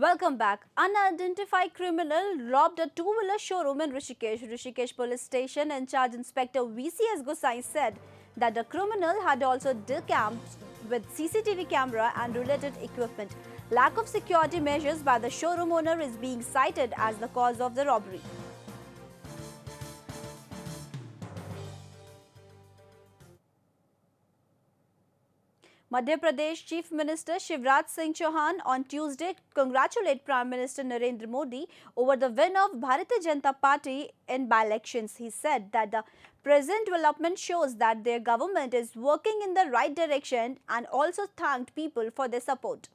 Welcome back. Unidentified criminal robbed a two-wheeler showroom in Rishikesh. Rishikesh Police Station in charge Inspector VCS Gosai said that the criminal had also decamped with CCTV camera and related equipment. Lack of security measures by the showroom owner is being cited as the cause of the robbery. Madhya Pradesh Chief Minister Shivraj Singh Chauhan on Tuesday congratulated Prime Minister Narendra Modi over the win of Bharatiya Janata Party in by-elections. He said that the present development shows that their government is working in the right direction and also thanked people for their support.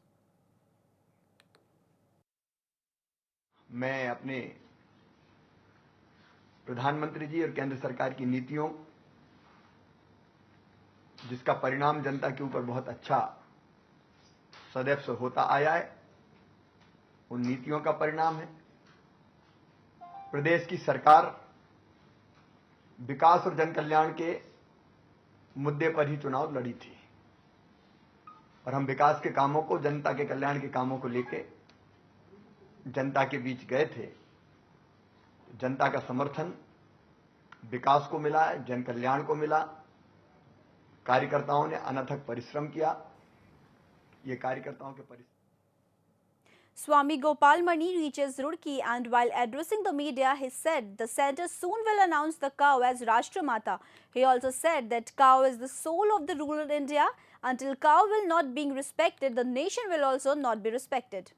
मैं अपने प्रधानमंत्री जी और केंद्र सरकार की नीतियों, जिसका परिणाम जनता के ऊपर बहुत अच्छा सदैव से होता आया है, उन नीतियों का परिणाम है। प्रदेश की सरकार विकास और जन कल्याण के मुद्दे पर ही चुनाव लड़ी थी और हम विकास के कामों को, जनता के कल्याण के कामों को लेके जनता के बीच गए थे। जनता का समर्थन विकास को मिला है, जन कल्याण को मिला। कार्यकर्ताओं ने अनथक परिश्रम किया। ये कार्यकर्ताओं के परिश्रम। Swami Gopal Mani reaches Roorkee and while addressing the media, he said the centre soon will announce the cow as Rashtramata. He also said that cow is the soul of the rural India. Until cow will not be respected, the nation will also not be respected.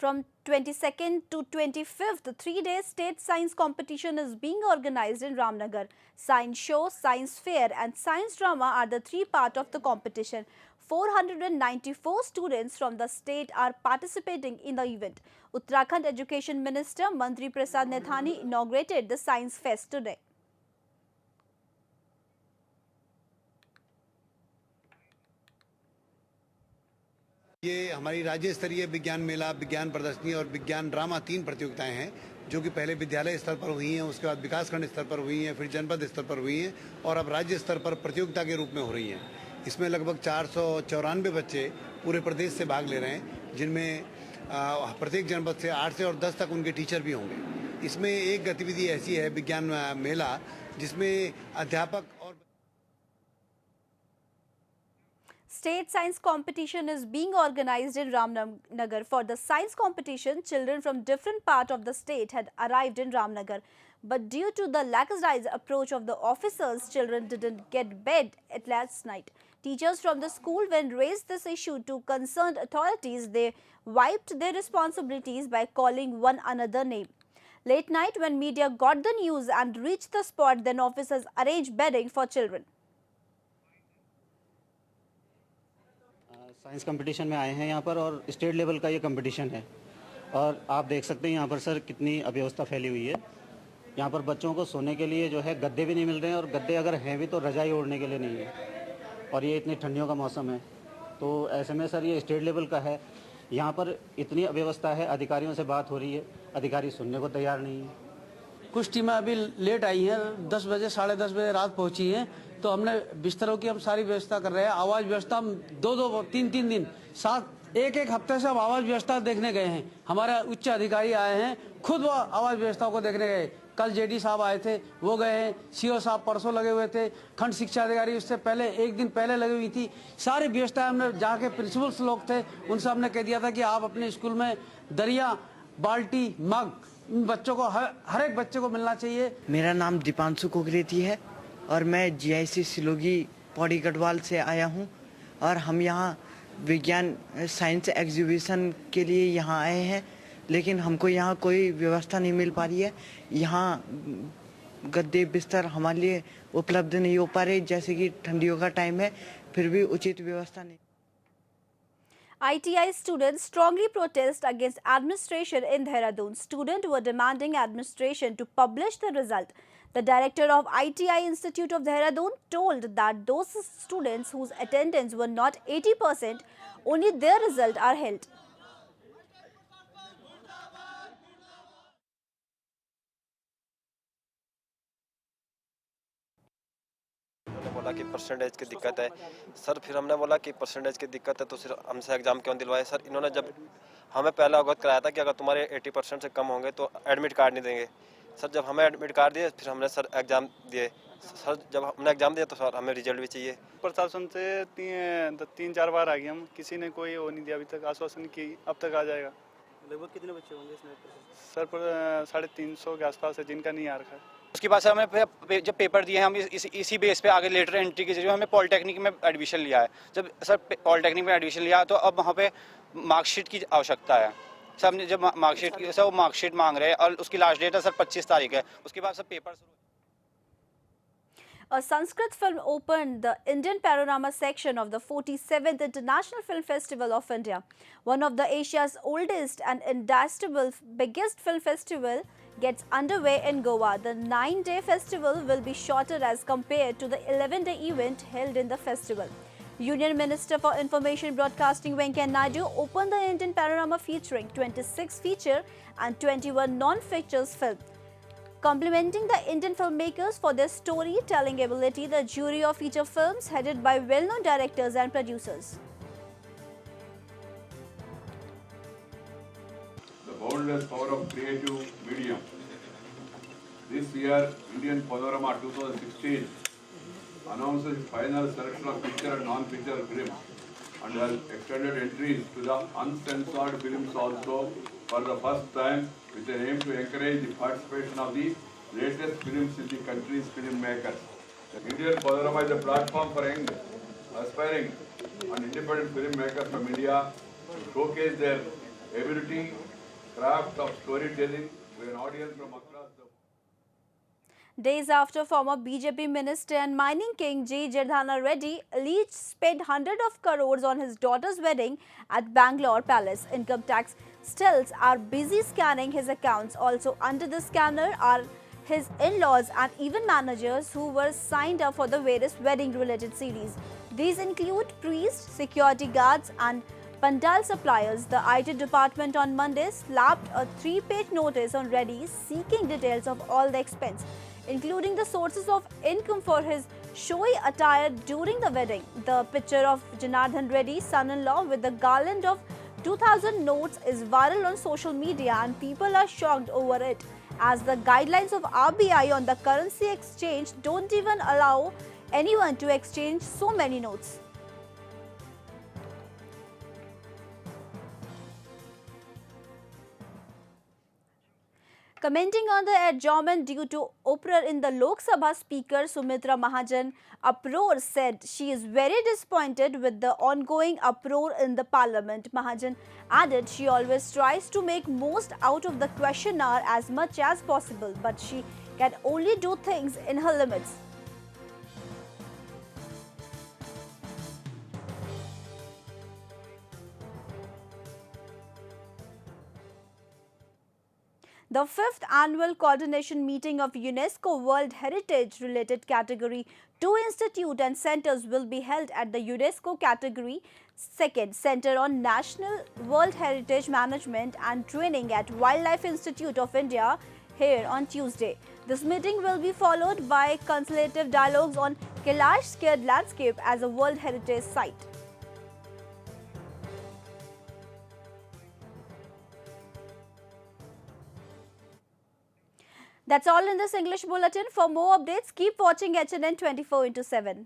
From 22nd to 25th, the 3-day state science competition is being organized in Ramnagar. Science show, science fair and science drama are the three parts of the competition. 494 students from the state are participating in the event. Uttarakhand Education Minister Mantri Prasad Nathani inaugurated the Science Fest today. ये हमारी राज्य स्तरीय विज्ञान मेला, विज्ञान प्रदर्शनी और विज्ञान drama 3 प्रतियोगिताएं हैं जो कि पहले विद्यालय स्तर पर हुई हैं, उसके बाद विकासखंड स्तर पर हुई हैं, फिर जनपद स्तर पर हुई हैं और अब राज्य स्तर पर प्रतियोगिता के रूप में हो रही हैं। इसमें लगभग 494 बच्चे पूरे प्रदेश से भाग ले रहे हैं, जिनमें प्रत्येक जनपद से 8 से और 10 तक उनके टीचर भी होंगे। इसमें एक गतिविधि ऐसी है विज्ञान मेला, जिसमें अध्यापक और State science competition is being organized in Ramnagar. For the science competition, children from different parts of the state had arrived in Ramnagar. But due to the lackadaisical approach of the officers, children didn't get bed at last night. Teachers from the school, when raised this issue to concerned authorities, they wiped their responsibilities by calling one another name. Late night, when media got the news and reached the spot, then officers arranged bedding for children. Science competition में आए हैं यहाँ पर और state level का ये competition है और आप देख सकते हैं यहाँ पर सर कितनी अव्यवस्था फैली हुई है। यहाँ पर बच्चों को सोने के लिए जो है गद्दे भी नहीं मिल रहे हैं और गद्दे अगर हैं भी तो रजाई ओढ़ने के लिए नहीं है और ये इतनी ठंडियों का मौसम है, तो ऐसे में सर ये स्टेट लेवल का है। यहाँ पर इतनी अव्यवस्था है, अधिकारियों से बात हो रही है, अधिकारी सुनने को तैयार नहीं है। कुछ टीमें अभी लेट आई हैं, 10 बजे 10:30 बजे रात पहुंची हैं, तो हमने बिस्तरों की हम सारी व्यवस्था कर रहे हैं। आवाज़ व्यवस्था हम 2-2, 3-3 दिन, 1-1 हफ्ते से हम आवाज़ व्यवस्था देखने गए हैं। हमारे उच्च अधिकारी आए हैं, खुद वो आवाज़ व्यवस्था को देखने गए। कल जेडी साहब आए थे, वो गए हैं। सीओ साहब परसों लगे हुए थे। खंड शिक्षा अधिकारी उससे पहले 1 दिन पहले लगी हुई थी। सारी व्यवस्था हमने जाके प्रिंसिपल्स लोग थे, उनसे हमने कह दिया था कि आप अपने स्कूल में दरिया, बाल्टी, मग बच्चों को हर एक बच्चे को मिलना चाहिए। मेरा नाम दीपांशु कोकरेती है और मैं जीआईसी सिलोगी पौड़ी गढ़वाल से आया हूं और हम यहां विज्ञान साइंस एग्जीबिशन के लिए यहां आए हैं, लेकिन हमको यहां कोई व्यवस्था नहीं मिल पा रही है। यहां गद्दे बिस्तर हमारे लिए उपलब्ध नहीं हो पा रहे, जैसे कि ठंडियों का टाइम है, फिर भी उचित व्यवस्था नहीं। ITI students strongly protest against administration in Dehradun. Students were demanding administration to publish the result. The director of ITI Institute of Dehradun told that those students whose attendance were not 80%, only their result are held. बोला कि percentage की दिक्कत है sir. फिर हमने बोला कि percentage की दिक्कत है तो सिर्फ हमसे एग्ज़ाम क्यों दिलवाए सर। इन्होंने जब हमें पहले अवगत कराया था कि अगर तुम्हारे 80% से कम होंगे तो एडमिट कार्ड नहीं देंगे सर। जब हमें एडमिट कार्ड दिए फिर हमने सर एग्ज़ाम दिए सर। जब हमने एग्ज़ाम दिया तो सर हमें रिजल्ट भी चाहिए। प्रशासन से तीन चार बार आ गए हम, किसी ने कोई वो नहीं दिया अभी तक आश्वासन की अब तक आ जाएगा। लगभग कितने बच्चे होंगे इसमें? सर 350 के आसपास है जिनका नहीं आ रखा है। उसके बाद हमें जब पेपर दिए हम इसी बेस पे आगे लेटर एंट्री के जरिए हमें पॉलिटेक्निक में एडमिशन लिया है। जब सर पॉलिटेक्निक में एडमिशन लिया तो अब वहाँ पे मार्कशीट की आवश्यकता है। सर हमने जब मार्कशीट की सर वो मार्कशीट मांग रहे हैं और उसकी लास्ट डेट है सर 25 तारीख है। उसके बाद सर पेपर शुरू। A Sanskrit film opened the Indian panorama section of the 47th International Film Festival of India, one of the Asia's oldest and industable biggest film festival gets underway in Goa. The 9-day festival will be shorter as compared to the 11-day event held in the festival. Union Minister for Information Broadcasting Venkaiah Naidu opened the Indian panorama featuring 26 feature and 21 non-features films. Complimenting the Indian filmmakers for their storytelling ability, the jury of feature films headed by well-known directors and producers. The boundless power of creative medium. This year, Indian Panorama 2016 announces its final selection of feature and non-feature films and has extended entries to the uncensored films also for the first time, with an aim to encourage the participation of the latest films in the country's filmmakers. The Indian Panorama is a platform for young, aspiring and independent filmmakers from India to showcase their ability, craft of storytelling to an audience from across the world. Days after former BJP minister and mining king J. Jardhana Reddy alleged spent hundreds of crores on his daughter's wedding at Bangalore Palace. Income tax stills are busy scanning his accounts. Also under the scanner are his in-laws and even managers who were signed up for the various wedding-related series. These include priests, security guards and pandal suppliers. The IT department on Monday slapped a 3-page notice on Reddy seeking details of all the expense, including the sources of income for his showy attire during the wedding. The picture of Janardhan Reddy's son-in-law with the garland of 2000 notes is viral on social media and people are shocked over it, as the guidelines of RBI on the currency exchange don't even allow anyone to exchange so many notes. Commenting on the adjournment due to uproar in the Lok Sabha, Speaker Sumitra Mahajan uproar said she is very disappointed with the ongoing uproar in the parliament. Mahajan added she always tries to make most out of the question hour as much as possible, but she can only do things in her limits. The 5th annual coordination meeting of UNESCO World Heritage related Category 2 Institute and Centers will be held at the UNESCO Category 2nd Center on National World Heritage Management and Training at Wildlife Institute of India here on Tuesday. This meeting will be followed by consultative dialogues on Kailash Scared Landscape as a World Heritage Site. That's all in this English bulletin. For more updates, keep watching HNN 24/7.